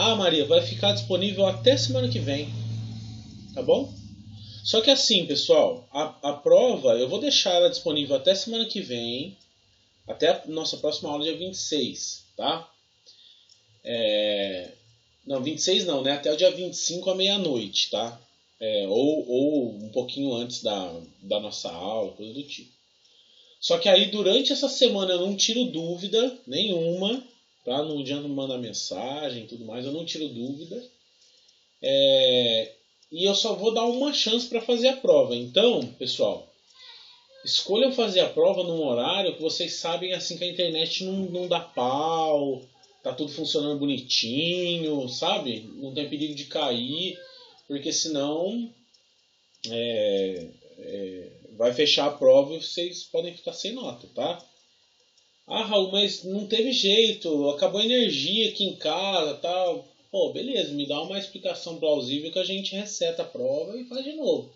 Ah, Maria, vai ficar disponível até semana que vem, tá bom? Só que assim, pessoal, a prova eu vou deixar ela disponível até semana que vem, até a nossa próxima aula dia 26, tá? Não, 26 não, né? Até o dia 25 à meia-noite, tá? Ou um pouquinho antes da nossa aula, coisa do tipo. Só que aí durante essa semana eu não tiro dúvida nenhuma, tá? Não adianta mandar mensagem e tudo mais, eu não tiro dúvida. E eu só vou dar uma chance para fazer a prova. Então, pessoal, escolham fazer a prova num horário que vocês sabem assim que a internet não dá pau, tá tudo funcionando bonitinho, sabe? Não tem perigo de cair, porque senão vai fechar a prova e vocês podem ficar sem nota, tá? Ah, Raul, mas não teve jeito, acabou a energia aqui em casa, tal. Pô, beleza, me dá uma explicação plausível que a gente reseta a prova e faz de novo.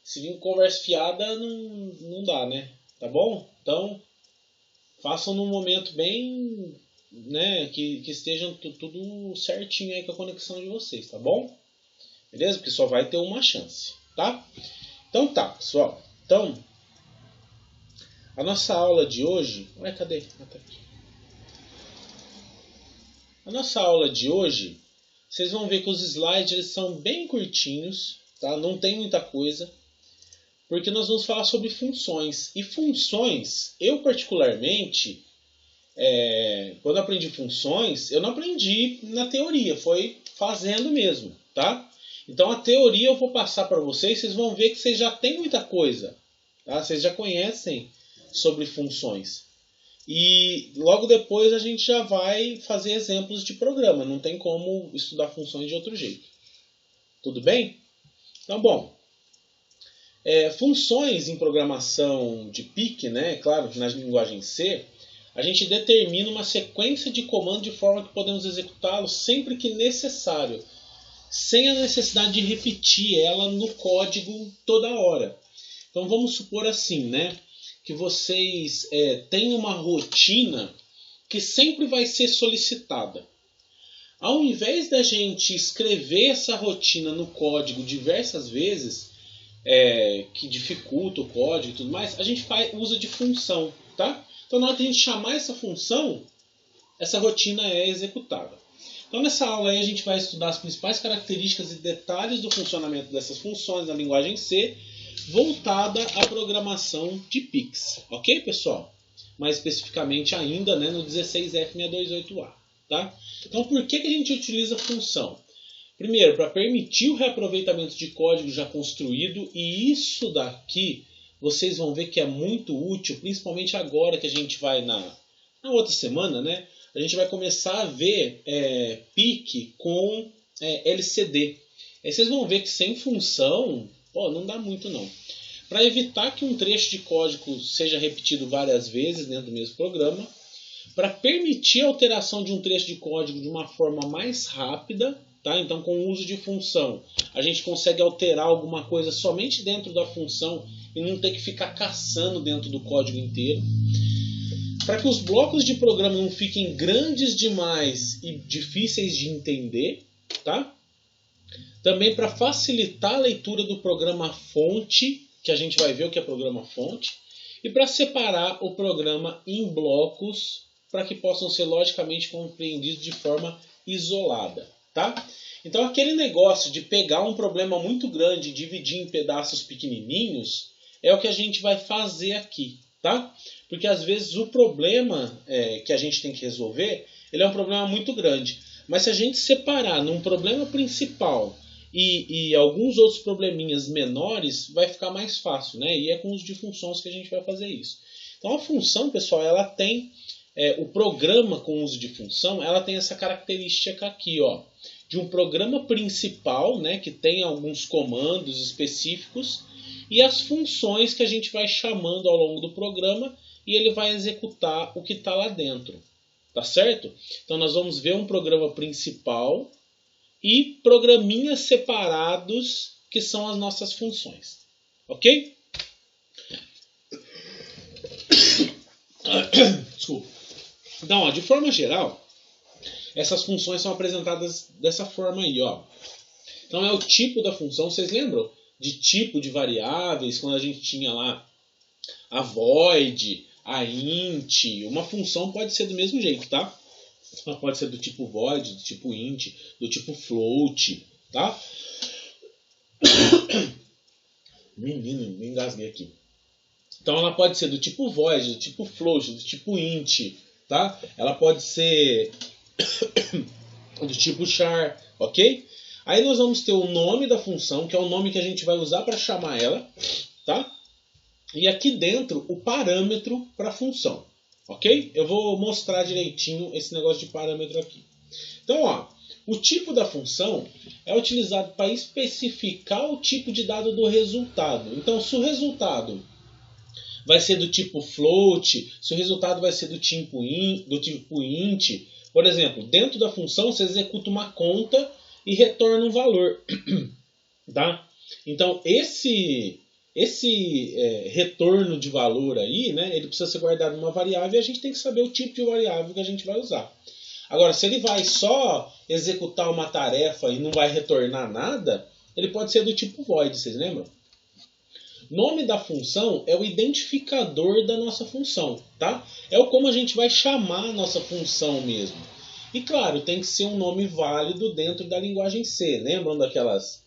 Se vir com conversa fiada, não dá, né? Tá bom? Então, façam num momento bem, né, que estejam tudo certinho aí com a conexão de vocês, tá bom? Beleza? Porque só vai ter uma chance, tá? Então tá, pessoal. Então, a nossa aula de hoje... Ué, cadê? Ah, tá aqui. A nossa aula de hoje, vocês vão ver que os slides eles são bem curtinhos, tá? Não tem muita coisa, porque nós vamos falar sobre funções. E funções, eu particularmente, quando aprendi funções, eu não aprendi na teoria, foi fazendo mesmo, tá? Então a teoria eu vou passar para vocês, vocês vão ver que vocês já têm muita coisa, tá? Vocês já conhecem sobre funções. E logo depois a gente já vai fazer exemplos de programa. Não tem como estudar funções de outro jeito. Tudo bem? Então, bom. Funções em programação de PIC, né? Claro, na linguagem C, a gente determina uma sequência de comandos de forma que podemos executá-los sempre que necessário, sem a necessidade de repetir ela no código toda hora. Então vamos supor assim, né? Que vocês têm uma rotina que sempre vai ser solicitada. Ao invés da gente escrever essa rotina no código diversas vezes, que dificulta o código e tudo mais, a gente usa de função, tá? Então na hora que a gente chamar essa função, essa rotina é executada. Então nessa aula aí a gente vai estudar as principais características e detalhes do funcionamento dessas funções na linguagem C, voltada à programação de PICs, ok, pessoal? Mais especificamente ainda, né, no 16F628A, tá? Então, por que a gente utiliza função? Primeiro, para permitir o reaproveitamento de código já construído, e isso daqui vocês vão ver que é muito útil, principalmente agora que a gente vai na outra semana, né? A gente vai começar a ver PIC com LCD. Aí vocês vão ver que sem função... não dá muito não. Para evitar que um trecho de código seja repetido várias vezes dentro do mesmo programa, para permitir a alteração de um trecho de código de uma forma mais rápida, tá? Então com o uso de função, a gente consegue alterar alguma coisa somente dentro da função e não ter que ficar caçando dentro do código inteiro. Para que os blocos de programa não fiquem grandes demais e difíceis de entender, tá? Também para facilitar a leitura do programa fonte, que a gente vai ver o que é programa fonte, e para separar o programa em blocos para que possam ser logicamente compreendidos de forma isolada, tá? Então aquele negócio de pegar um problema muito grande e dividir em pedaços pequenininhos é o que a gente vai fazer aqui, tá? Porque às vezes o problema que a gente tem que resolver, ele é um problema muito grande. Mas se a gente separar num problema principal e alguns outros probleminhas menores, vai ficar mais fácil, né? E é com os de funções que a gente vai fazer isso. Então a função, pessoal, ela tem... o programa com uso de função, ela tem essa característica aqui, ó, de um programa principal, né, que tem alguns comandos específicos, e as funções que a gente vai chamando ao longo do programa, e ele vai executar o que está lá dentro. Tá certo? Então nós vamos ver um programa principal e programinhas separados que são as nossas funções. Ok? Desculpa. Então, de forma geral, essas funções são apresentadas dessa forma aí, ó. Então é o tipo da função. Vocês lembram de tipo de variáveis, quando a gente tinha lá a void, a int? Uma função pode ser do mesmo jeito, tá? Ela pode ser do tipo void, do tipo int, do tipo float, tá? Menino, me engasguei aqui. Então ela pode ser do tipo void, do tipo float, do tipo int, tá? Ela pode ser do tipo char, ok? Aí nós vamos ter o nome da função, que é o nome que a gente vai usar para chamar ela, tá? E aqui dentro o parâmetro para a função, ok? Eu vou mostrar direitinho esse negócio de parâmetro aqui. Então, ó, o tipo da função é utilizado para especificar o tipo de dado do resultado. Então, se o resultado vai ser do tipo float, se o resultado vai ser do tipo int, por exemplo, dentro da função você executa uma conta e retorna um valor, tá? Então esse retorno de valor aí, né, ele precisa ser guardado numa variável e a gente tem que saber o tipo de variável que a gente vai usar. Agora, se ele vai só executar uma tarefa e não vai retornar nada, ele pode ser do tipo void, vocês lembram? Nome da função é o identificador da nossa função, tá? É o como a gente vai chamar a nossa função mesmo. E claro, tem que ser um nome válido dentro da linguagem C. Lembram daqueles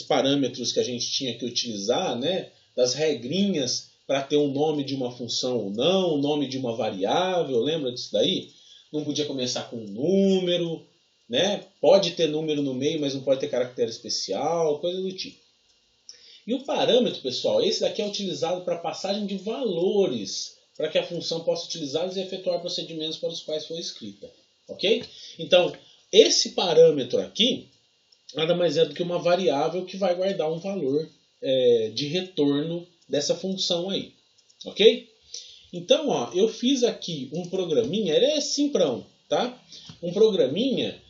parâmetros que a gente tinha que utilizar, né? Das regrinhas para ter um nome de uma função ou não, o nome de uma variável, lembra disso daí? Não podia começar com um número, né? Pode ter número no meio, mas não pode ter caractere especial, coisa do tipo. E o parâmetro, pessoal, esse daqui é utilizado para passagem de valores, para que a função possa utilizá-los e efetuar procedimentos para os quais foi escrita. Ok? Então, esse parâmetro aqui nada mais é do que uma variável que vai guardar um valor de retorno dessa função aí. Ok? Então, ó, eu fiz aqui um programinha, ele é simprão, tá? Um programinha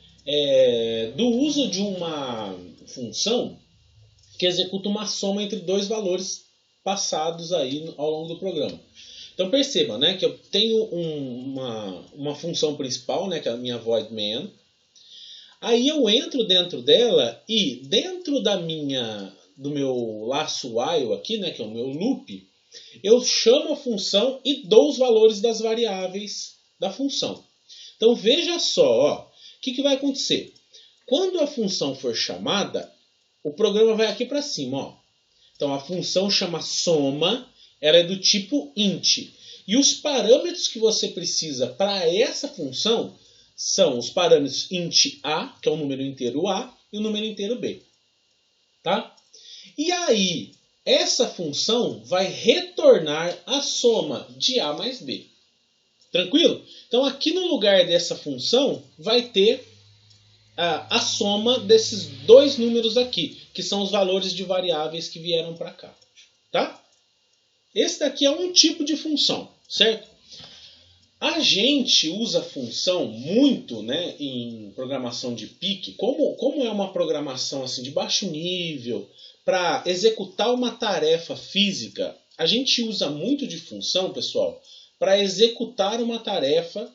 do uso de uma função que executa uma soma entre dois valores passados aí ao longo do programa. Então perceba, né, que eu tenho uma função principal, né, que é a minha void main. Aí eu entro dentro dela e dentro do meu laço while aqui, né, que é o meu loop, eu chamo a função e dou os valores das variáveis da função. Então veja só, o que vai acontecer? Quando a função for chamada, o programa vai aqui para cima, ó. Então a função chama soma, ela é do tipo int. E os parâmetros que você precisa para essa função são os parâmetros int a, que é o número inteiro a, e o número inteiro b. Tá? E aí, essa função vai retornar a soma de a mais b. Tranquilo? Então aqui no lugar dessa função vai ter a soma desses dois números aqui, que são os valores de variáveis que vieram para cá. Tá? Esse daqui é um tipo de função, certo? A gente usa função muito, né, em programação de PIC, como é uma programação assim, de baixo nível, para executar uma tarefa física, a gente usa muito de função, pessoal, para executar uma tarefa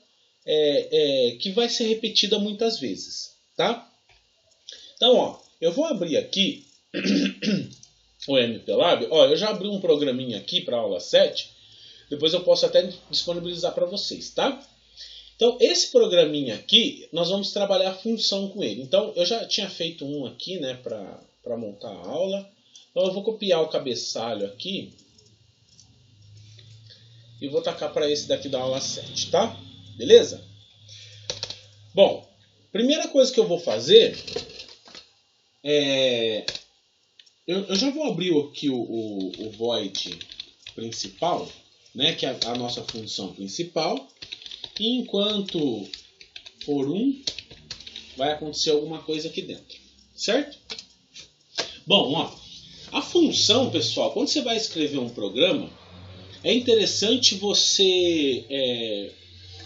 que vai ser repetida muitas vezes. Tá? Então, ó, eu vou abrir aqui o MPLab. Ó, eu já abri um programinha aqui para a aula 7. Depois eu posso até disponibilizar para vocês, tá? Então, esse programinha aqui, nós vamos trabalhar a função com ele. Então, eu já tinha feito um aqui, né, para montar a aula. Então, eu vou copiar o cabeçalho aqui e vou tacar para esse daqui da aula 7, tá? Beleza? Bom, primeira coisa que eu vou fazer eu já vou abrir aqui o void principal, né, que é a nossa função principal. E enquanto for vai acontecer alguma coisa aqui dentro, certo? Bom, ó, a função, pessoal, quando você vai escrever um programa, é interessante você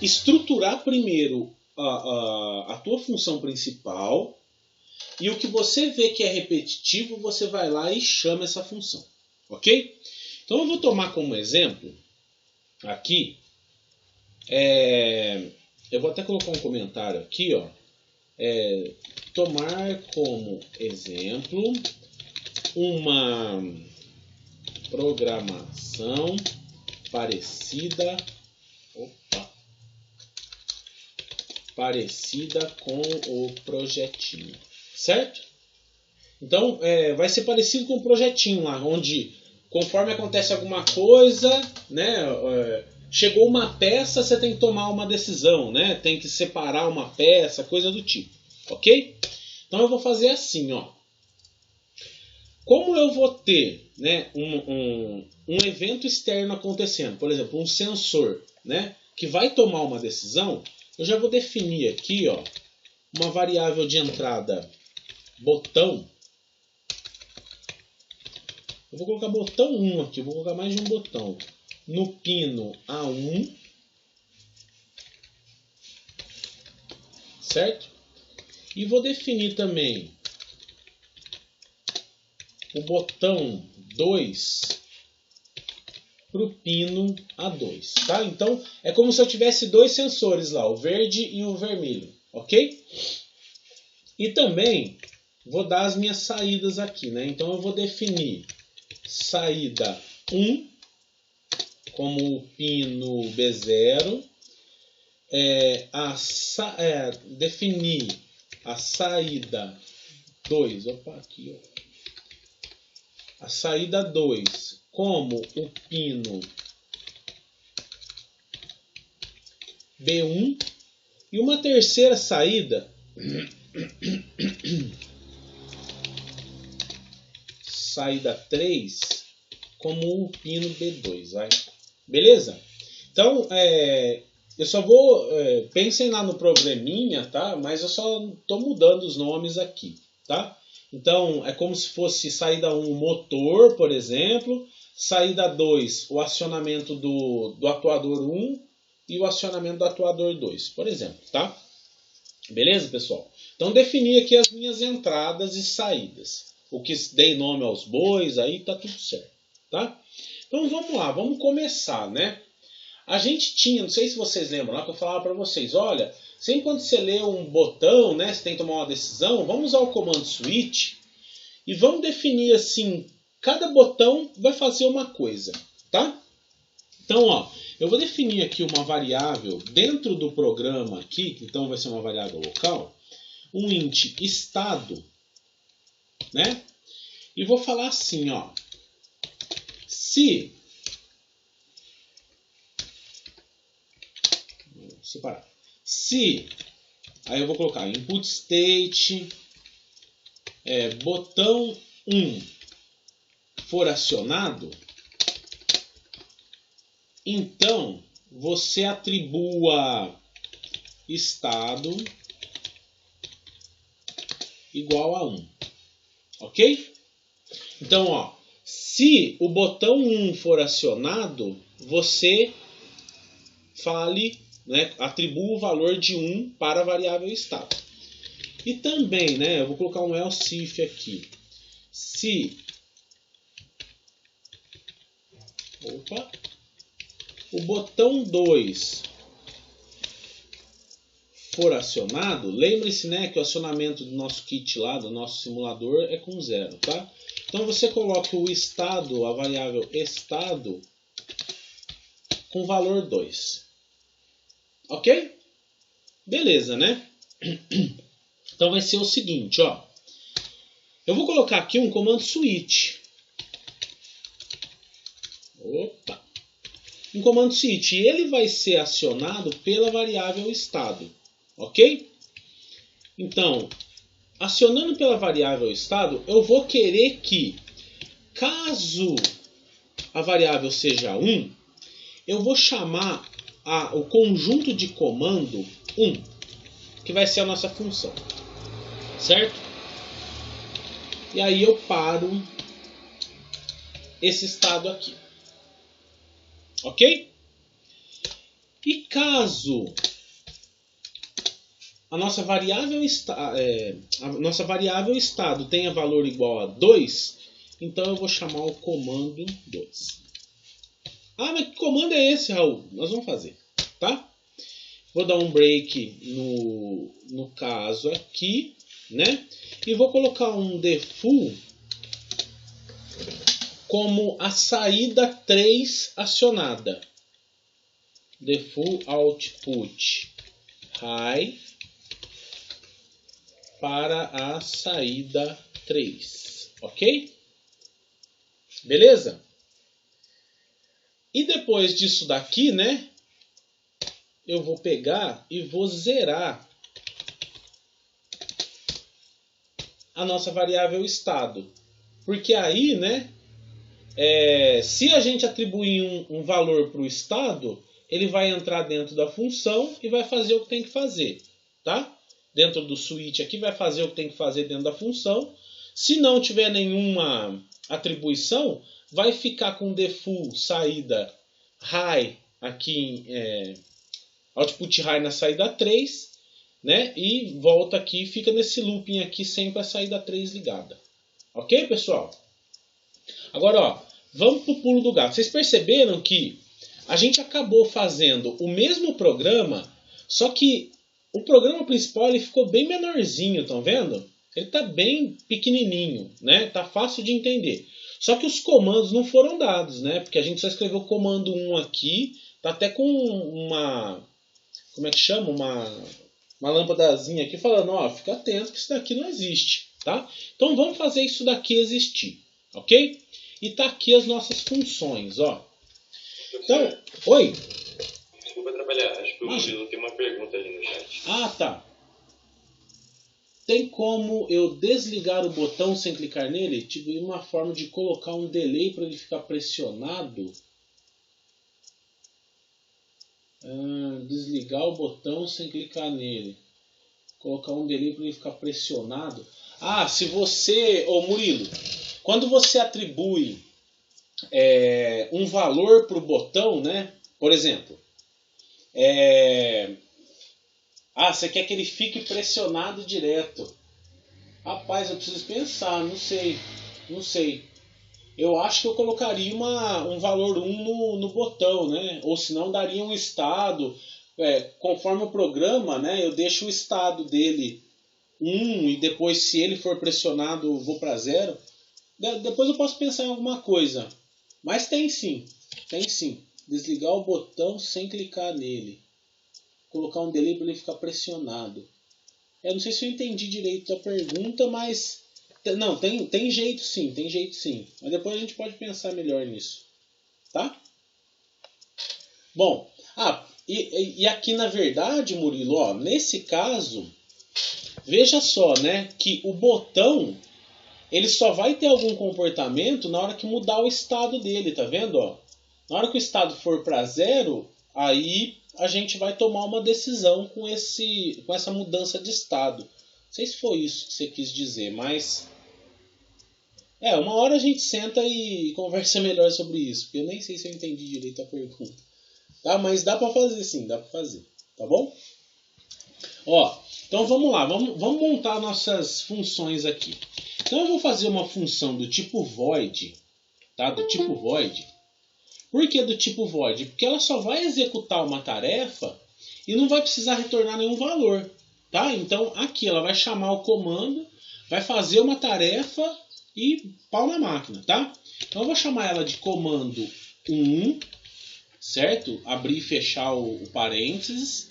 estruturar primeiro a tua função principal, e o que você vê que é repetitivo, você vai lá e chama essa função, ok? Então eu vou tomar como exemplo aqui, eu vou até colocar um comentário aqui, ó. Tomar como exemplo uma programação parecida com o projetinho, certo? Então, vai ser parecido com o projetinho lá, onde conforme acontece alguma coisa, né, chegou uma peça, você tem que tomar uma decisão, né? Tem que separar uma peça, coisa do tipo, ok? Então eu vou fazer assim, ó. Como eu vou ter, né, um evento externo acontecendo, por exemplo, um sensor, né, que vai tomar uma decisão, eu já vou definir aqui, ó, uma variável de entrada botão. Eu vou colocar botão 1 aqui, eu vou colocar mais de um botão. No pino A1, certo? E vou definir também o botão 2 para o pino A2, tá? Então, é como se eu tivesse dois sensores lá, o verde e o vermelho, ok? E também vou dar as minhas saídas aqui, né? Então, eu vou definir saída 1 como o pino B0, definir a saída 2, aqui, ó. A saída 2 como o pino B1 e uma terceira saída saída 3 como o pino B2, vai? Beleza? Então, eu só vou... pensem lá no programinha, tá? Mas eu só estou mudando os nomes aqui, tá? Então, é como se fosse saída 1 o motor, por exemplo. Saída 2, o acionamento do atuador 1 e o acionamento do atuador 2, por exemplo, tá? Beleza, pessoal? Então, defini aqui as minhas entradas e saídas. O que dei nome aos bois, aí tá tudo certo, tá? Então, vamos lá, vamos começar, né? A gente tinha, não sei se vocês lembram lá, que eu falava para vocês, olha, sempre quando você lê um botão, né, você tem que tomar uma decisão, vamos usar o comando switch e vamos definir assim, cada botão vai fazer uma coisa, tá? Então, ó, eu vou definir aqui uma variável dentro do programa aqui, então vai ser uma variável local, um int estado, né? E vou falar assim, ó, se separar. Se, aí eu vou colocar input state, botão 1 for acionado, então você atribua estado igual a 1, ok? Então, ó, se o botão 1 for acionado, você fale, né, atribua o valor de 1 para a variável estado. E também, né, eu vou colocar um else if aqui. Se o botão 2 for acionado, lembre-se, né, que o acionamento do nosso kit lá, do nosso simulador, é com 0, tá? Então você coloca o estado, a variável estado, com valor 2. Ok? Beleza, né? Então vai ser o seguinte, ó. Eu vou colocar aqui um comando switch. Opa! Um comando switch. E ele vai ser acionado pela variável estado. Ok? Então, acionando pela variável estado, eu vou querer que, caso a variável seja 1, eu vou chamar o conjunto de comando 1, que vai ser a nossa função, certo? E aí eu paro esse estado aqui, ok? E caso a nossa variável estado tenha valor igual a 2, então eu vou chamar o comando 2. Ah, mas que comando é esse, Raul? Nós vamos fazer, tá? Vou dar um break no caso aqui, né? E vou colocar um default como a saída 3 acionada. Default output high para a saída 3, ok? Beleza? E depois disso daqui, né? Eu vou pegar e vou zerar a nossa variável estado. Porque aí, né? Se a gente atribuir um valor para o estado, ele vai entrar dentro da função e vai fazer o que tem que fazer, tá? Dentro do switch aqui vai fazer o que tem que fazer dentro da função. Se não tiver nenhuma atribuição, vai ficar com default saída high aqui, output high na saída 3, né? E volta aqui, fica nesse looping aqui sempre a saída 3 ligada. Ok, pessoal? Agora, ó, vamos pro pulo do gato. Vocês perceberam que a gente acabou fazendo o mesmo programa, só que o programa principal ele ficou bem menorzinho, estão vendo? Ele está bem pequenininho, né? Tá fácil de entender. Só que os comandos não foram dados, né? Porque a gente só escreveu o comando 1 aqui, tá até com uma, como é que chama? Uma lâmpadazinha aqui falando, ó, fica atento que isso daqui não existe, tá? Então vamos fazer isso daqui existir, ok? E tá aqui as nossas funções, ó. Então, oi? Desculpa atrapalhar, acho que o Murilo tem uma pergunta ali no chat. Ah, tá. Tem como eu desligar o botão sem clicar nele? Tipo, uma forma de colocar um delay para ele ficar pressionado. Desligar o botão sem clicar nele. Colocar um delay para ele ficar pressionado. Ah, se você... Ô Murilo, quando você atribui um valor para o botão, né? Por exemplo, você quer que ele fique pressionado direto. Rapaz, eu preciso pensar, não sei. Eu acho que eu colocaria um valor 1 no botão, né? Ou senão daria um estado, conforme o programa, né? Eu deixo o estado dele 1 e depois se ele for pressionado eu vou para 0. Depois eu posso pensar em alguma coisa. Mas tem sim. Desligar o botão sem clicar nele. Colocar um delay para ele ficar pressionado. Eu não sei se eu entendi direito a pergunta, mas... Não, tem jeito sim. Mas depois a gente pode pensar melhor nisso. Tá? Bom, e aqui na verdade, Murilo, ó, nesse caso, veja só, né, que o botão... ele só vai ter algum comportamento na hora que mudar o estado dele, tá vendo? Ó? Na hora que o estado for para 0, aí a gente vai tomar uma decisão com essa mudança de estado. Não sei se foi isso que você quis dizer, mas... uma hora a gente senta e conversa melhor sobre isso, porque eu nem sei se eu entendi direito a pergunta. Tá? Mas dá para fazer sim, dá para fazer. Tá bom? Ó, então vamos lá, vamos montar nossas funções aqui. Então eu vou fazer uma função do tipo void, tá? Do tipo void. Por que do tipo void? Porque ela só vai executar uma tarefa e não vai precisar retornar nenhum valor, tá? Então aqui ela vai chamar o comando, vai fazer uma tarefa e pau na máquina, tá? Então eu vou chamar ela de comando 1, certo? Abrir e fechar o parênteses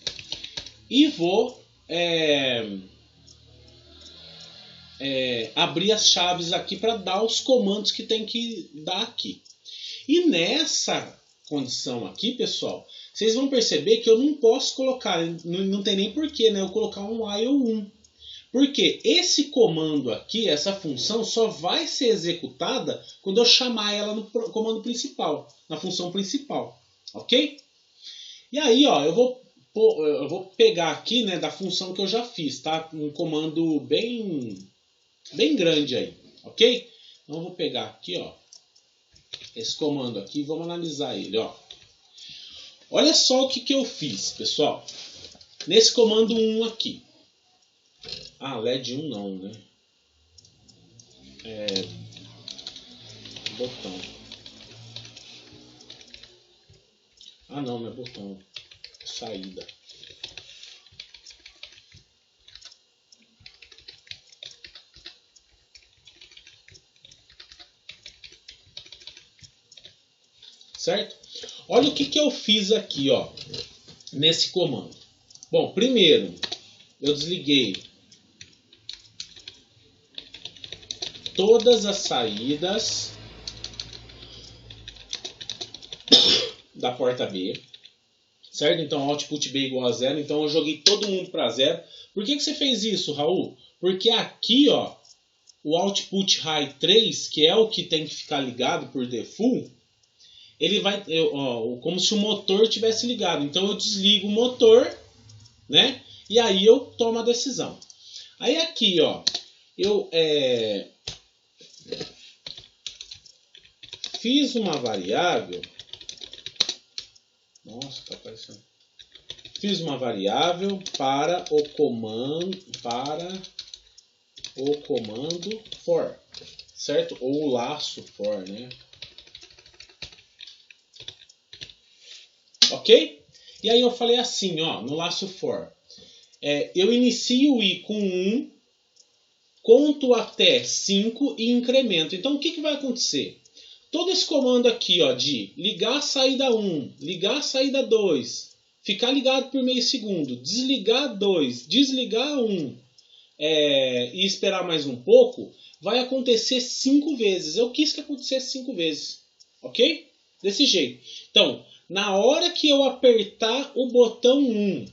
e vou abrir as chaves aqui para dar os comandos que tem que dar aqui. E nessa condição aqui, pessoal, vocês vão perceber que eu não posso colocar, não tem nem porquê, né, eu colocar um while 1. Porque esse comando aqui, essa função, só vai ser executada quando eu chamar ela no comando principal, na função principal. Ok? E aí, ó, eu vou pegar aqui, né, da função que eu já fiz, tá? Um comando bem grande aí, ok? Então eu vou pegar aqui, ó, esse comando aqui e vamos analisar ele, ó. Olha só o que eu fiz, pessoal. Nesse comando 1 aqui. LED 1 não, né? Botão. Não é botão. Saída. certo? Olha o que eu fiz aqui, ó, nesse comando. Bom, primeiro, eu desliguei todas as saídas da porta B, certo? Então, output B igual a 0. Então, eu joguei todo mundo para 0. Por que você fez isso, Raul? Porque aqui, ó, o output high 3, que é o que tem que ficar ligado por default, ele vai, como se o motor tivesse ligado. Então, eu desligo o motor, né? E aí eu tomo a decisão. Aí aqui, ó, eu fiz uma variável. Nossa, tá aparecendo. Fiz uma variável para o comando for, certo? Ou o laço for, né? Ok? E aí eu falei assim, ó, no laço for, eu inicio o i com 1, conto até 5 e incremento. Então o que vai acontecer? Todo esse comando aqui, ó, de ligar a saída 1, ligar a saída 2, ficar ligado por meio segundo, desligar 2, desligar 1 e esperar mais um pouco, vai acontecer 5 vezes. Eu quis que acontecesse 5 vezes. Ok? Desse jeito. Então, na hora que eu apertar o botão 1,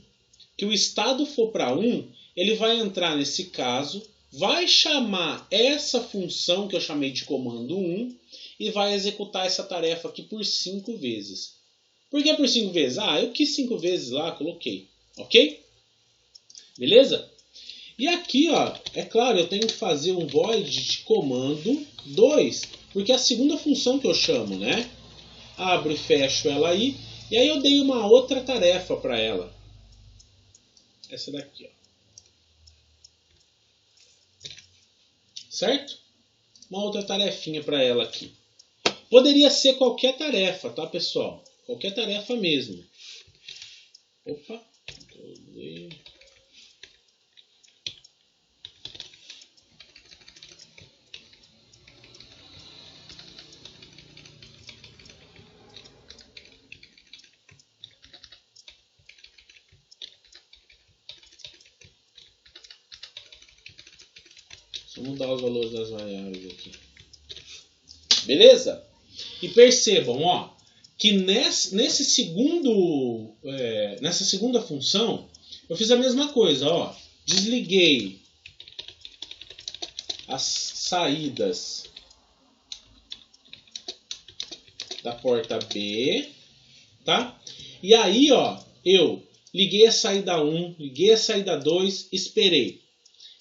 que o estado for para 1, ele vai entrar nesse caso, vai chamar essa função que eu chamei de comando 1 e vai executar essa tarefa aqui por 5 vezes. Por que por 5 vezes? Eu quis 5 vezes lá, coloquei. Ok? Beleza? E aqui, ó, é claro, eu tenho que fazer um void de comando 2, porque é a segunda função que eu chamo, né? Abro e fecho ela aí, e aí eu dei uma outra tarefa para ela. Essa daqui, ó. Certo? Uma outra tarefinha para ela aqui. Poderia ser qualquer tarefa, tá, pessoal? Qualquer tarefa mesmo. Opa. Vou mudar os valores das variáveis aqui. Beleza? E percebam, ó, que nessa segunda função, eu fiz a mesma coisa, ó. Desliguei as saídas da porta B, tá? E aí, ó, eu liguei a saída 1, liguei a saída 2, esperei.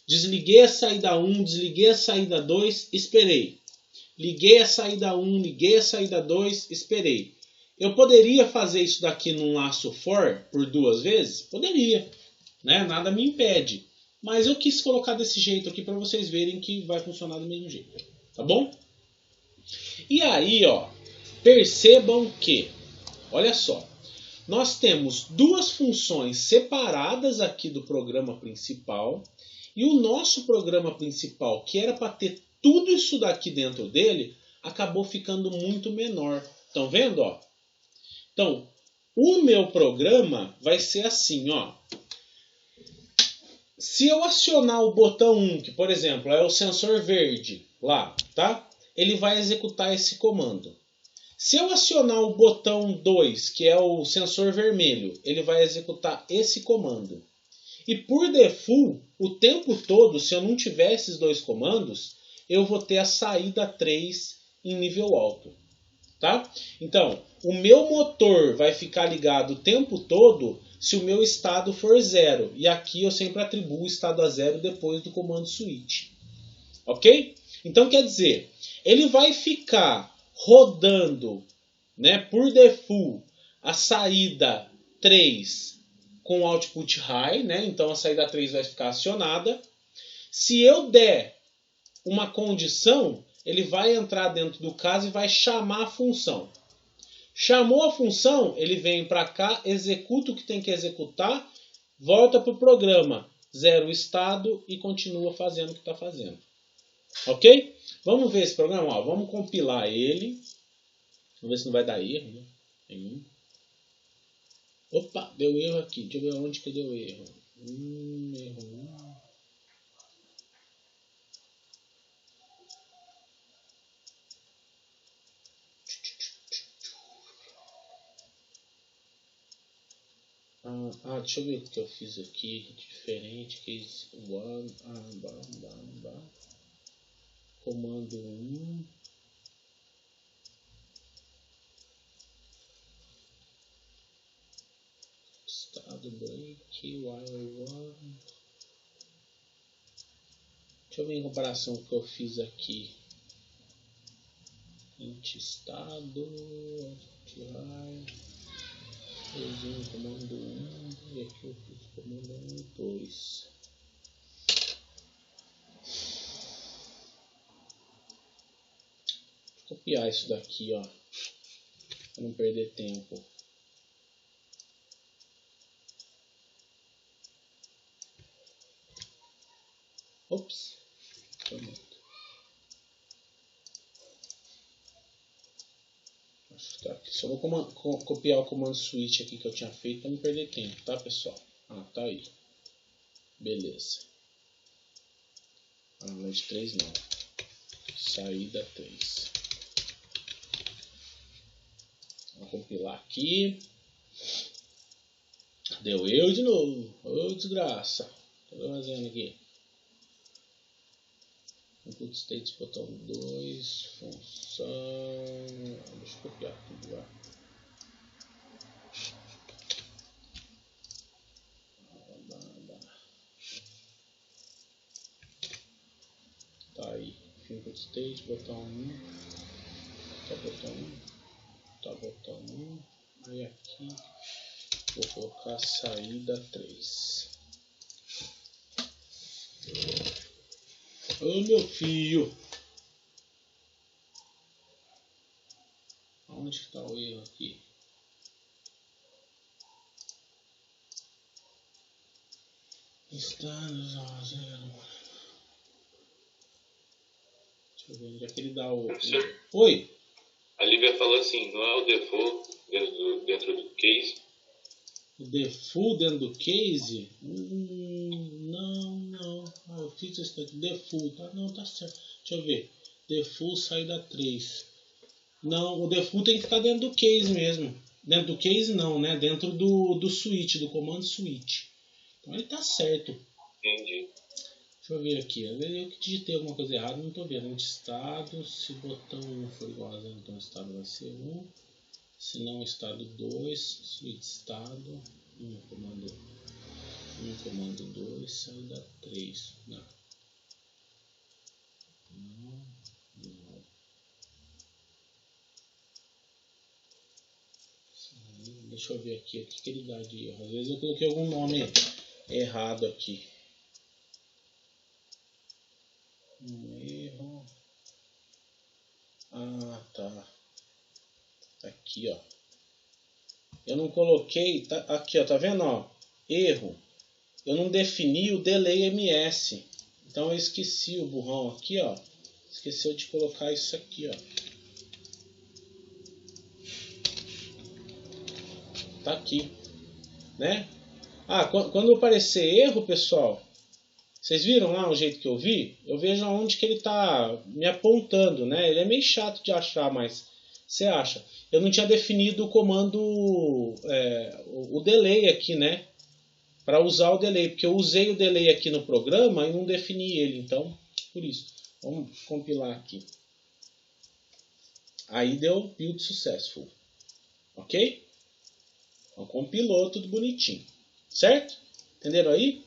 Desliguei a saída 1, desliguei a saída 2, esperei. Liguei a saída 1, liguei a saída 2, esperei. Eu poderia fazer isso daqui num laço for por 2 vezes? Poderia, né? Nada me impede. Mas eu quis colocar desse jeito aqui para vocês verem que vai funcionar do mesmo jeito. Tá bom? E aí, ó, percebam que, olha só, nós temos duas funções separadas aqui do programa principal. E o nosso programa principal, que era para ter tudo isso daqui dentro dele, acabou ficando muito menor. Estão vendo? Ó? Então, o meu programa vai ser assim, ó. Se eu acionar o botão 1, que por exemplo é o sensor verde lá, tá? Ele vai executar esse comando. Se eu acionar o botão 2, que é o sensor vermelho, ele vai executar esse comando. E por default, o tempo todo, se eu não tiver esses dois comandos, eu vou ter a saída 3 em nível alto. Tá? Então, o meu motor vai ficar ligado o tempo todo se o meu estado for 0. E aqui eu sempre atribuo o estado a 0 depois do comando switch. Ok? Então, quer dizer, ele vai ficar rodando, né, por default a saída 3 com output high, né? Então a saída 3 vai ficar acionada. Se eu der uma condição, ele vai entrar dentro do caso e vai chamar a função. Chamou a função, ele vem para cá, executa o que tem que executar, volta para o programa, zera o estado e continua fazendo o que está fazendo. Ok? Vamos ver esse programa? Ó, vamos compilar ele. Vamos ver se não vai dar erro, né? Nenhum. Opa, deu erro aqui. Deixa eu ver onde que deu erro. Erro. Deixa eu ver o que eu fiz aqui. Diferente. Case 1. Comando 1. Estado break. While 1. Deixa eu ver em comparação com o que eu fiz aqui. Int estado. Fiz comando 1 e aqui eu fiz comando 1 e 2. Vou copiar isso daqui, ó, para não perder tempo. Ops, pronto. Só vou copiar o comando switch aqui que eu tinha feito para não perder tempo, tá, pessoal? Tá aí. Beleza. Mas 3 não. Saída 3. Vou compilar aqui. Deu eu de novo. Ô, desgraça. O que eu tô fazendo aqui? Input states, botão 2, função. Deixa eu copiar tudo lá. Tá aí. Input state, botão 1. Tá botão 1. Tá botão 1. Aí aqui vou colocar saída 3. Ô meu filho! Onde está o erro aqui? Está no 0. Deixa eu ver onde é que ele dá o. Oi! A Lívia falou assim: não é o default dentro do case? O default dentro do case? Não. Eu fiz isso aqui. Default, tá? Não, tá certo. Deixa eu ver. Default saída 3. Não, o default tem que ficar dentro do case mesmo. Dentro do case não, né? Dentro do switch, do comando switch. Então ele tá certo. Entendi. Deixa eu ver aqui. Às vezes eu que digitei alguma coisa errada, não tô vendo. Estado, se botão 1 for igual a 0, então o estado vai ser 1. Se não, estado 2, switch estado, comando 2, saída 3. Não. Deixa eu ver aqui o que ele dá de erro. Às vezes eu coloquei algum nome errado aqui. Erro. Tá. Aqui, ó. Eu não coloquei. Tá, aqui, ó. Tá vendo, ó? Erro. Eu não defini o delay MS. Então eu esqueci o burrão aqui, ó. Esqueceu de colocar isso aqui, ó. Tá aqui, né? Quando aparecer erro, pessoal, vocês viram lá o jeito que eu vi? Eu vejo aonde que ele tá me apontando, né? Ele é meio chato de achar, mas você acha? Eu não tinha definido o comando, o delay aqui, né? Para usar o delay, porque eu usei o delay aqui no programa e não defini ele, então, por isso. Vamos compilar aqui. Aí deu build successful, ok? Então, compilou tudo bonitinho, certo? Entenderam aí?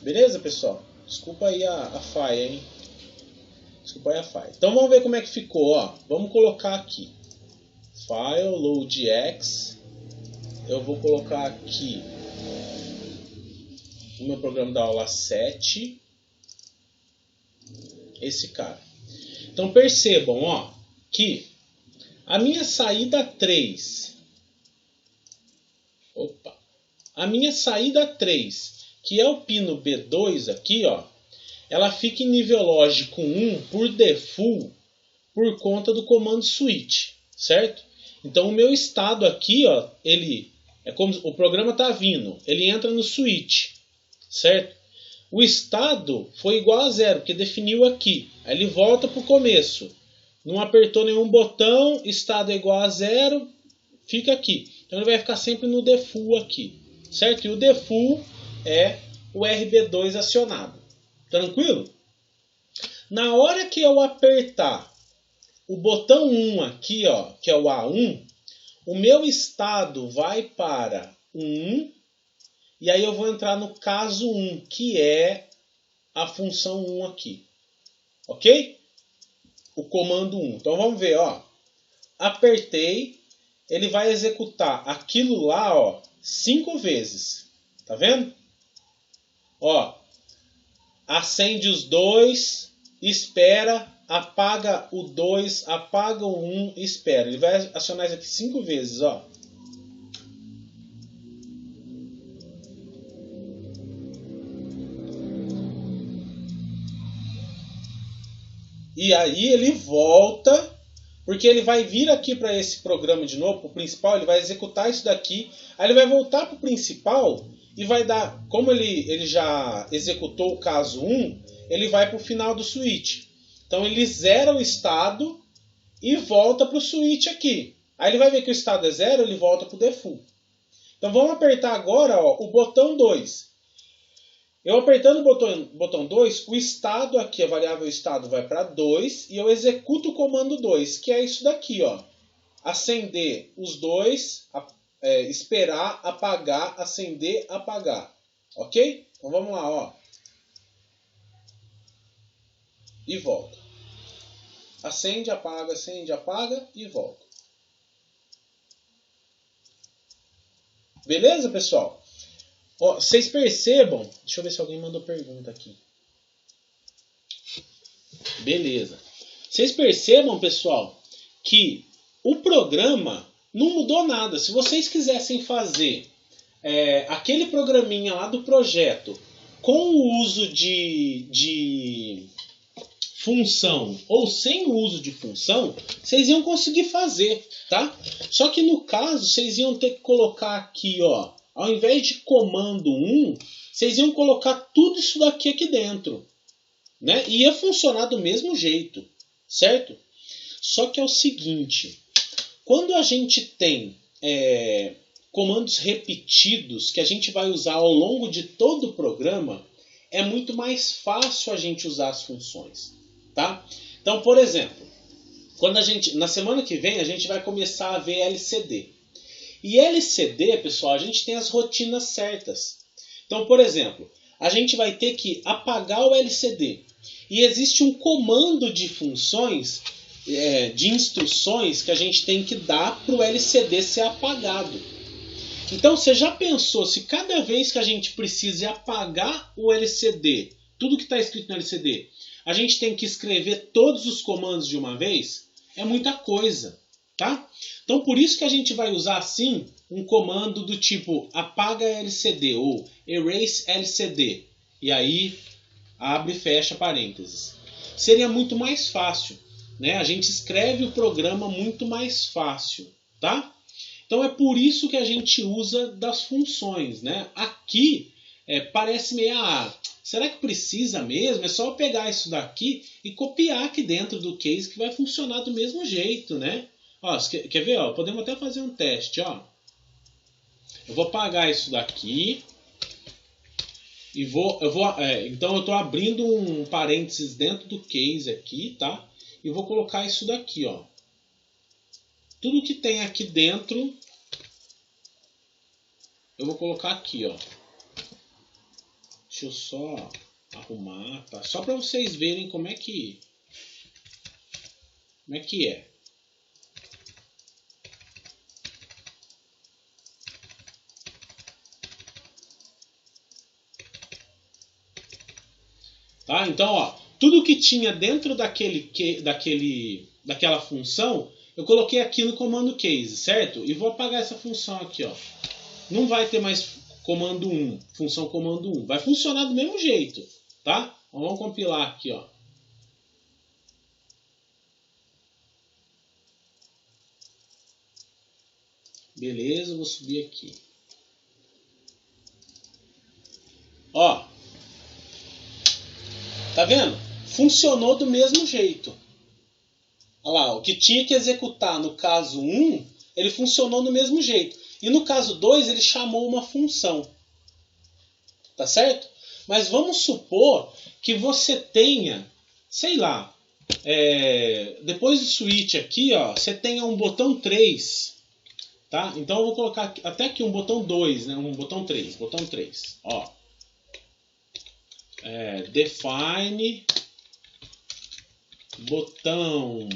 Beleza, pessoal? Desculpa aí a falha, hein? Desculpa aí a falha. Então vamos ver como é que ficou, ó. Vamos colocar aqui. File, loadx. Eu vou colocar aqui o meu programa da aula 7. Esse cara. Então percebam, ó, que a minha saída 3. A minha saída 3, que é o pino B2 aqui, ó, ela fica em nível lógico 1 por default, por conta do comando switch, certo? Então o meu estado aqui, ó, ele é como o programa está vindo, ele entra no switch, certo? O estado foi igual a 0, porque definiu aqui. Aí ele volta para o começo. Não apertou nenhum botão, estado é igual a 0, fica aqui. Então ele vai ficar sempre no default aqui, certo? E o default é o RB2 acionado. Tranquilo? Na hora que eu apertar o botão 1 aqui, ó, que é o A1, o meu estado vai para 1, e aí eu vou entrar no caso 1, que é a função 1 aqui. Ok? O comando 1. Então vamos ver, ó. Apertei, ele vai executar aquilo lá, ó, 5 vezes. Tá vendo? Ó, acende os dois, espera, apaga o 2, apaga o 1, espera. Ele vai acionar isso aqui 5 vezes, ó. E aí ele volta, porque ele vai vir aqui para esse programa de novo, para o principal, ele vai executar isso daqui, aí ele vai voltar para o principal e vai dar, como ele já executou o caso 1, ele vai para o final do switch. Então ele zera o estado e volta para o switch aqui. Aí ele vai ver que o estado é 0, ele volta para o default. Então vamos apertar agora, ó, o botão 2. Eu apertando o botão 2, o estado aqui, a variável estado vai para 2 e eu executo o comando 2, que é isso daqui, ó. Acender os dois, esperar, apagar, acender, apagar. Ok? Então vamos lá, ó. E volta. Acende, apaga e volta. Beleza, pessoal? Ó, vocês percebam... Deixa eu ver se alguém mandou pergunta aqui. Beleza. Vocês percebam, pessoal, que o programa não mudou nada. Se vocês quisessem fazer aquele programinha lá do projeto com o uso de função ou sem o uso de função, vocês iam conseguir fazer, tá? Só que no caso, vocês iam ter que colocar aqui, ó, ao invés de comando 1, vocês iam colocar tudo isso daqui aqui dentro, né? E ia funcionar do mesmo jeito, certo? Só que é o seguinte, quando a gente tem comandos repetidos que a gente vai usar ao longo de todo o programa, é muito mais fácil a gente usar as funções, tá? Então, por exemplo, na semana que vem a gente vai começar a ver LCD. E LCD, pessoal, a gente tem as rotinas certas. Então, por exemplo, a gente vai ter que apagar o LCD. E existe um comando de funções, de instruções, que a gente tem que dar para o LCD ser apagado. Então, você já pensou se cada vez que a gente precisa apagar o LCD, tudo que está escrito no LCD, a gente tem que escrever todos os comandos de uma vez? É muita coisa, tá? Então, por isso que a gente vai usar, assim, um comando do tipo apaga LCD ou erase LCD. E aí, abre e fecha parênteses. Seria muito mais fácil, né? A gente escreve o programa muito mais fácil, tá? Então, é por isso que a gente usa das funções, né? Aqui, parece meio... será que precisa mesmo? É só eu pegar isso daqui e copiar aqui dentro do case que vai funcionar do mesmo jeito, né? Ó, quer ver? Ó, podemos até fazer um teste. Ó. Eu vou apagar isso daqui. E então eu estou abrindo um parênteses dentro do case aqui, tá? E vou colocar isso daqui, ó. Tudo que tem aqui dentro, eu vou colocar aqui, ó. Deixa eu só arrumar, tá? Só para vocês verem como é que é. Tá? Então, ó, tudo que tinha dentro daquela função, eu coloquei aqui no comando case, certo? E vou apagar essa função aqui, ó. Não vai ter mais comando 1, função comando 1. Vai funcionar do mesmo jeito, tá? Então, vamos compilar aqui, ó. Beleza, eu vou subir aqui. Ó. Tá vendo? Funcionou do mesmo jeito. Olha lá, o que tinha que executar no caso 1, ele funcionou do mesmo jeito. E no caso 2, ele chamou uma função. Tá certo? Mas vamos supor que você tenha, sei lá, depois do switch aqui, ó, você tenha um botão 3. Tá? Então eu vou colocar até aqui um botão 2, né? Um botão 3. Botão 3. Ó. Define botão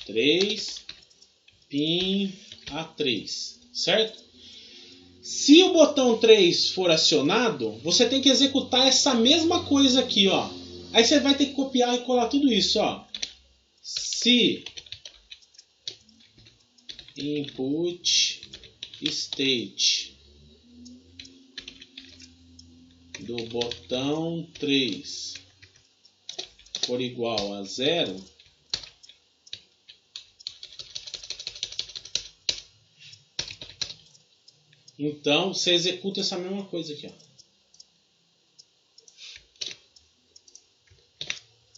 3 pin A3, certo? Se o botão 3 for acionado, você tem que executar essa mesma coisa aqui, ó. Aí você vai ter que copiar e colar tudo isso, ó. Se input state do botão 3 for igual a 0, então você executa essa mesma coisa aqui, ó.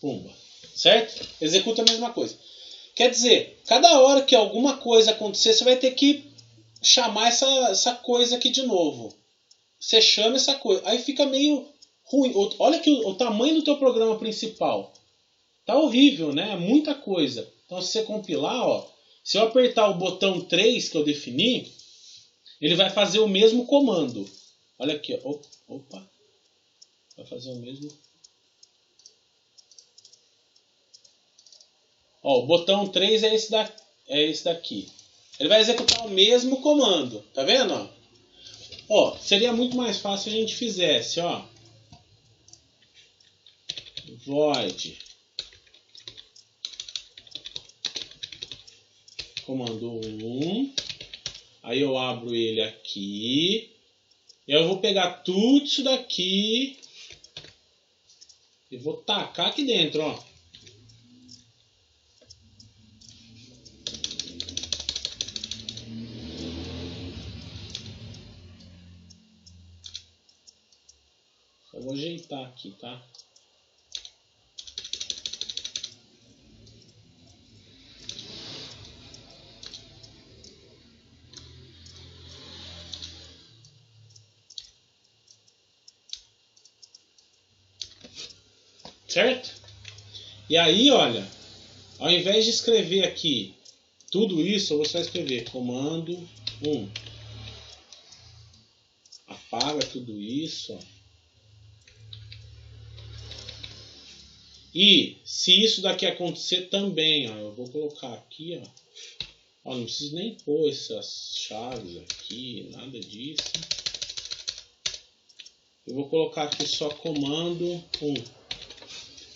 Pumba. Certo? Executa a mesma coisa. Quer dizer, cada hora que alguma coisa acontecer, você vai ter que chamar essa coisa aqui de novo. Você chama essa coisa. Aí fica meio ruim. Olha aqui o tamanho do teu programa principal. Tá horrível, né? É muita coisa. Então se você compilar, ó, se eu apertar o botão 3 que eu defini, ele vai fazer o mesmo comando. Olha aqui, ó. Opa. Vai fazer o mesmo. Ó, o botão 3 é esse daqui. Ele vai executar o mesmo comando. Tá vendo, ó? Ó, seria muito mais fácil se a gente fizesse, ó. Void comando 1. Aí eu abro ele aqui. E eu vou pegar tudo isso daqui e vou tacar aqui dentro, ó. Eu vou ajeitar aqui, tá? Certo? E aí, olha, ao invés de escrever aqui tudo isso, eu vou só escrever comando 1. Apaga tudo isso, ó. E se isso daqui acontecer também, ó, eu vou colocar aqui, ó, não preciso nem pôr essas chaves aqui, nada disso. Eu vou colocar aqui só comando 1.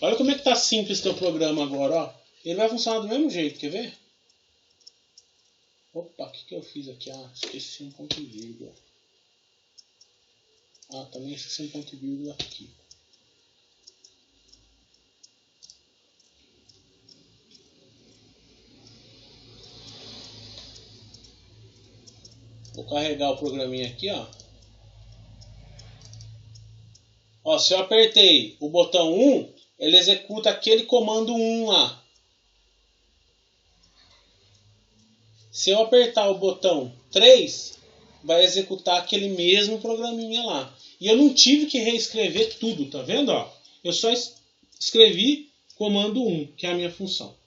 Olha como é que tá simples teu programa agora, ó. Ele vai funcionar do mesmo jeito, quer ver? Opa, o que eu fiz aqui? Ah, esqueci um ponto e vírgula. Ah, também esqueci um ponto e vírgula aqui. Vou carregar o programinha aqui, ó. Ó, se eu apertei o botão 1, ele executa aquele comando 1 lá. Se eu apertar o botão 3, vai executar aquele mesmo programinha lá. E eu não tive que reescrever tudo, tá vendo? Ó? Eu só escrevi comando 1, que é a minha função.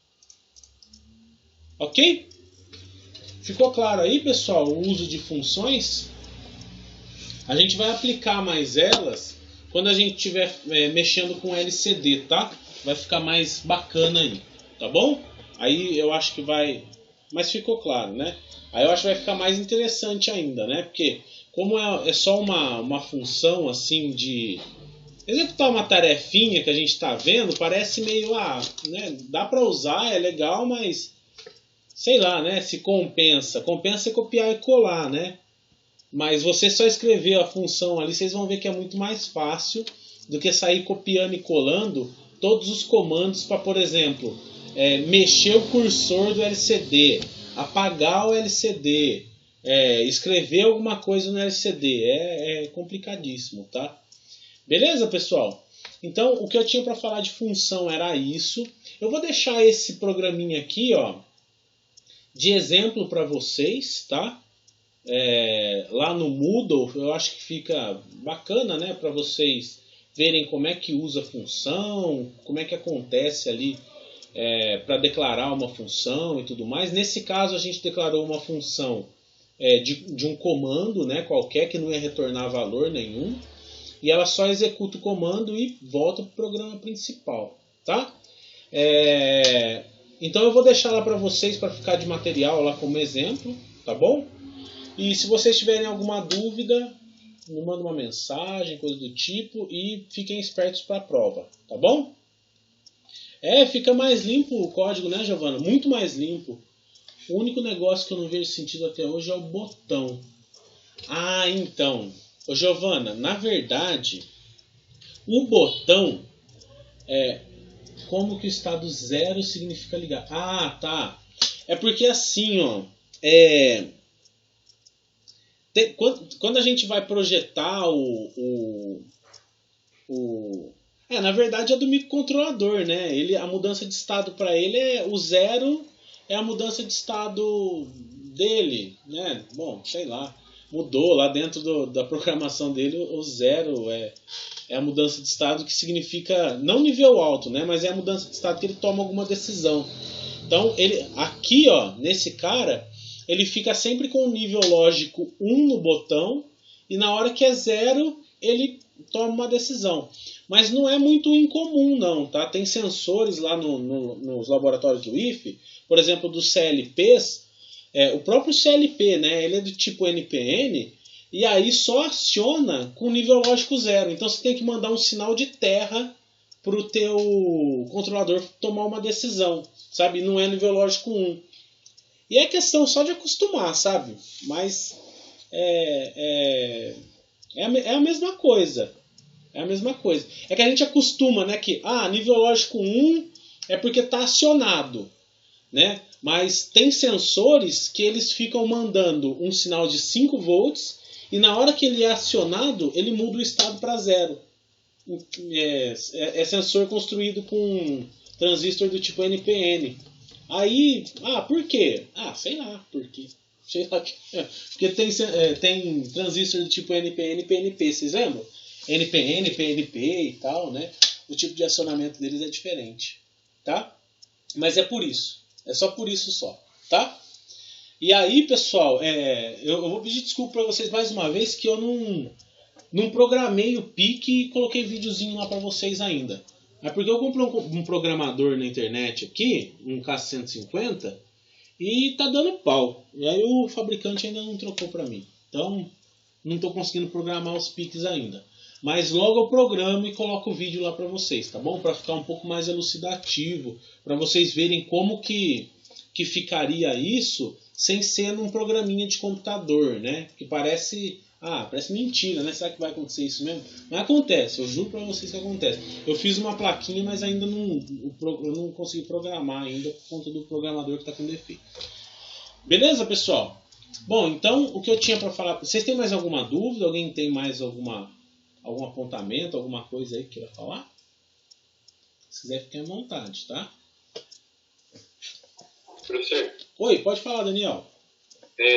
Ok? Ficou claro aí, pessoal, o uso de funções? A gente vai aplicar mais elas quando a gente estiver mexendo com LCD, tá? Vai ficar mais bacana aí, tá bom? Aí eu acho que vai... Mas ficou claro, né? Aí eu acho que vai ficar mais interessante ainda, né? Porque como é só uma função assim de executar uma tarefinha que a gente está vendo, parece meio, né? Dá para usar, é legal, mas sei lá, né? Se compensa. Compensa copiar e colar, né? Mas você só escrever a função ali, vocês vão ver que é muito mais fácil do que sair copiando e colando todos os comandos para, por exemplo, mexer o cursor do LCD, apagar o LCD, escrever alguma coisa no LCD. É complicadíssimo, tá? Beleza, pessoal? Então, o que eu tinha para falar de função era isso. Eu vou deixar esse programinha aqui, ó, de exemplo para vocês, tá? Lá no Moodle, eu acho que fica bacana, né, para vocês verem como é que usa a função, como é que acontece ali para declarar uma função e tudo mais. Nesse caso, a gente declarou uma função de um comando, né, qualquer, que não ia retornar valor nenhum, e ela só executa o comando e volta para o programa principal, tá? Então eu vou deixar lá para vocês para ficar de material lá como exemplo, tá bom? E se vocês tiverem alguma dúvida, me manda uma mensagem, coisa do tipo, e fiquem espertos para a prova, tá bom? Fica mais limpo o código, né, Giovana? Muito mais limpo. O único negócio que eu não vejo sentido até hoje é o botão. Ah, então. Ô, Giovana, na verdade, o botão como que o estado 0 significa ligar? Ah, tá. É porque assim, ó. Quando a gente vai projetar na verdade é do microcontrolador, né? A mudança de estado para ele o 0 é a mudança de estado dele, né? Bom, sei lá. Mudou lá dentro da programação dele, o 0 é a mudança de estado que significa, não nível alto, né? Mas é a mudança de estado que ele toma alguma decisão. Então, aqui, ó, nesse cara, ele fica sempre com o nível lógico 1 no botão, e na hora que é 0, ele toma uma decisão. Mas não é muito incomum, não, tá? Tem sensores lá nos laboratórios do IFE, por exemplo, dos CLPs. O próprio CLP, né? Ele é do tipo NPN, e aí só aciona com nível lógico 0. Então você tem que mandar um sinal de terra para o teu controlador tomar uma decisão, sabe? Não é nível lógico 1. E é questão só de acostumar, sabe? Mas é a mesma coisa. É a mesma coisa. É que a gente acostuma, né? Que nível lógico 1 é porque está acionado, né? Mas tem sensores que eles ficam mandando um sinal de 5 volts e na hora que ele é acionado, ele muda o estado para 0. É sensor construído com transistor do tipo NPN. Aí, por quê? Sei lá por quê. Sei lá. Porque tem transistor do tipo NPN e PNP, vocês lembram? NPN, PNP e tal, né? O tipo de acionamento deles é diferente, tá? Mas é por isso. É só por isso só, tá? E aí, pessoal, eu vou pedir desculpa para vocês mais uma vez que eu não programei o PIC e coloquei videozinho lá para vocês ainda. É porque eu comprei um programador na internet aqui, um K150, e tá dando pau. E aí o fabricante ainda não trocou para mim. Então, não estou conseguindo programar os PICs ainda. Mas logo eu programo e coloco o vídeo lá para vocês, tá bom? Para ficar um pouco mais elucidativo, para vocês verem como que ficaria isso sem ser num programinha de computador, né? Que parece mentira, né? Será que vai acontecer isso mesmo? Mas acontece, eu juro para vocês que acontece. Eu fiz uma plaquinha, mas ainda eu não consegui programar ainda por conta do programador que está com defeito. Beleza, pessoal? Bom, então o que eu tinha para falar... Vocês têm mais alguma dúvida? Alguém tem mais algum apontamento, alguma coisa aí que queira falar? Se quiser, fiquem à vontade, tá? Professor? Oi, pode falar, Daniel.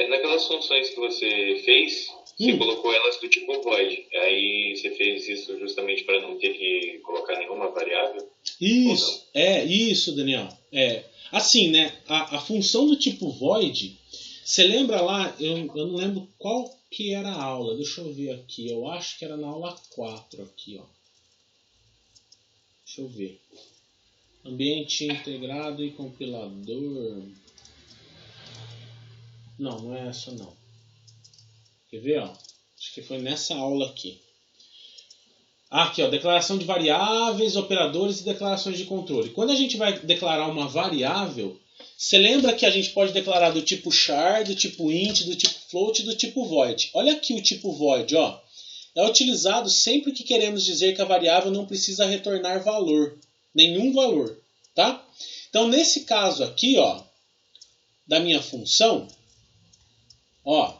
Naquelas funções que você fez, você colocou elas do tipo void. Aí você fez isso justamente para não ter que colocar nenhuma variável? Isso, isso, Daniel. Assim, né? A função do tipo void, você lembra lá, eu não lembro qual que era a aula. Deixa eu ver aqui. Eu acho que era na aula 4 aqui, ó. Deixa eu ver. Ambiente integrado e compilador. Não é essa não. Quer ver, ó? Acho que foi nessa aula aqui. Aqui, ó, declaração de variáveis, operadores e declarações de controle. Quando a gente vai declarar uma variável, você lembra que a gente pode declarar do tipo char, do tipo int, do tipo float e do tipo void. Olha aqui o tipo void, ó. É utilizado sempre que queremos dizer que a variável não precisa retornar valor. Nenhum valor, tá? Então, nesse caso aqui, ó, da minha função, Ó,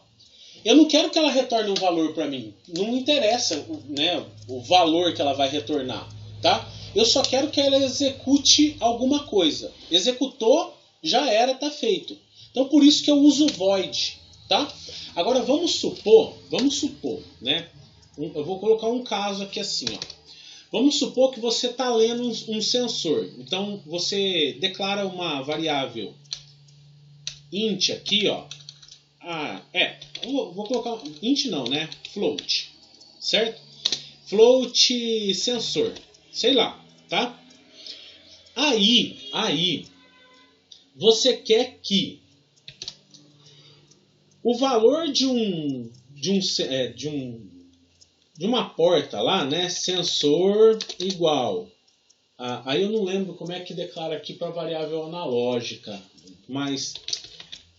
eu não quero que ela retorne um valor para mim. Não me interessa, né, o valor que ela vai retornar, tá? Eu só quero que ela execute alguma coisa. Executou, já era, tá feito. Então por isso que eu uso void, tá? Agora vamos supor, né? Eu vou colocar um caso aqui assim, ó. Vamos supor que você está lendo um sensor. Então você declara uma variável int aqui, ó. Vou colocar int não, né? Float, certo? Float sensor, sei lá, tá? Aí você quer que o valor de uma porta lá, né? Sensor igual. Aí eu não lembro como é que declara aqui para variável analógica, mas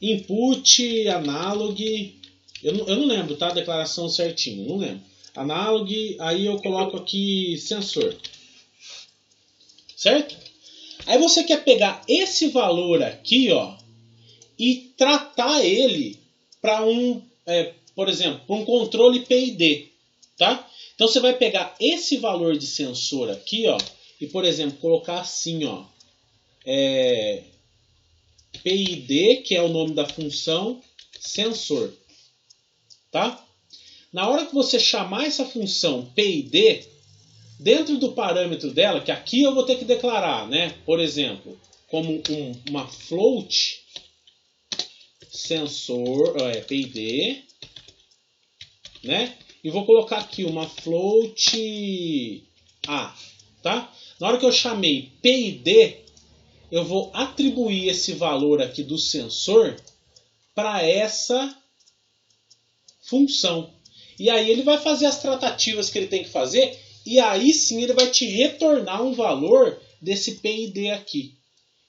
input analog, eu não lembro, tá? A declaração certinho, não lembro. Analog, aí eu coloco aqui sensor, certo? Aí você quer pegar esse valor aqui, ó, e tratar ele para por exemplo, para um controle PID, tá? Então você vai pegar esse valor de sensor aqui, ó, e por exemplo colocar assim, ó, PID, que é o nome da função sensor, tá? Na hora que você chamar essa função PID, dentro do parâmetro dela, que aqui eu vou ter que declarar, né? Por exemplo, como uma float sensor PID, né? E vou colocar aqui uma float A, tá? Na hora que eu chamei PID, eu vou atribuir esse valor aqui do sensor para essa função. E aí ele vai fazer as tratativas que ele tem que fazer e aí sim ele vai te retornar um valor desse PID aqui.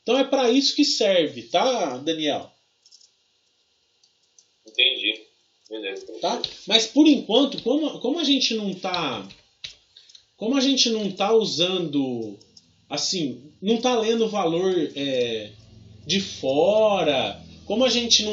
Então é para isso que serve, tá, Daniel? Entendi. Beleza. Tá? Mas por enquanto, como a gente não tá usando, assim, não tá lendo o valor de fora, como a gente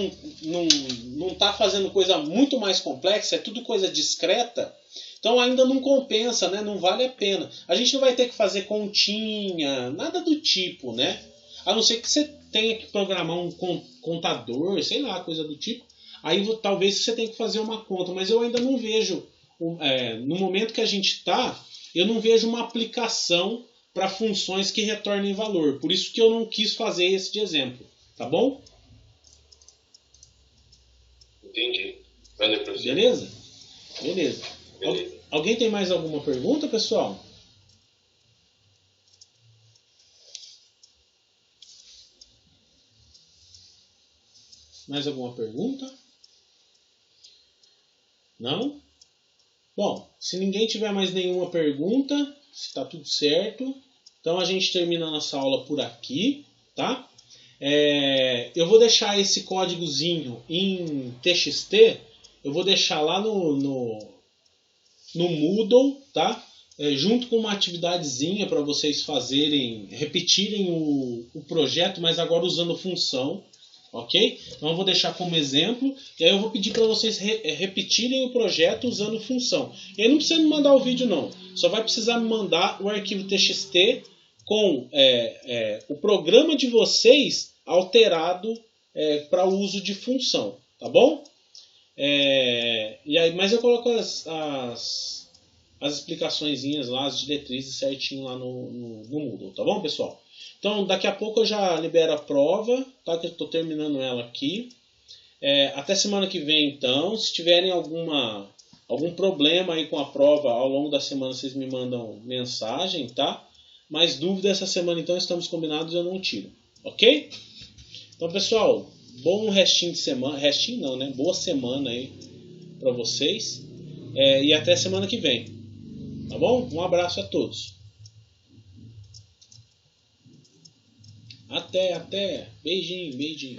não tá fazendo coisa muito mais complexa, é tudo coisa discreta, então ainda não compensa, né? Não vale a pena. A gente não vai ter que fazer continha, nada do tipo, né? A não ser que você tenha que programar um contador, sei lá, coisa do tipo. Aí talvez você tenha que fazer uma conta, mas eu ainda não vejo, no momento que a gente está, eu não vejo uma aplicação para funções que retornem valor. Por isso que eu não quis fazer esse de exemplo, tá bom? Entendi. Valeu, professor. Beleza? Beleza. Beleza. Alguém tem mais alguma pergunta, pessoal? Mais alguma pergunta? Não? Bom, se ninguém tiver mais nenhuma pergunta, se está tudo certo, então a gente termina a nossa aula por aqui, tá? Eu vou deixar esse códigozinho em TXT, eu vou deixar lá no Moodle, tá? Junto com uma atividadezinha para vocês repetirem o projeto, mas agora usando função. Ok? Então eu vou deixar como exemplo e aí eu vou pedir para vocês repetirem o projeto usando função. E aí não precisa me mandar o vídeo não, só vai precisar me mandar o arquivo TXT com o programa de vocês alterado para o uso de função, tá bom? Mas eu coloco as explicaçõezinhas lá, as diretrizes certinho lá no Moodle, tá bom, pessoal? Então, daqui a pouco eu já libero a prova, tá? Que eu estou terminando ela aqui. Até semana que vem, então. Se tiverem algum problema aí com a prova ao longo da semana, vocês me mandam mensagem, tá? Mais dúvida essa semana, então, estamos combinados, eu não tiro. Ok? Então, pessoal, bom restinho de semana. Restinho não, né? Boa semana aí para vocês. E até semana que vem. Tá bom? Um abraço a todos. Até. Beijinho.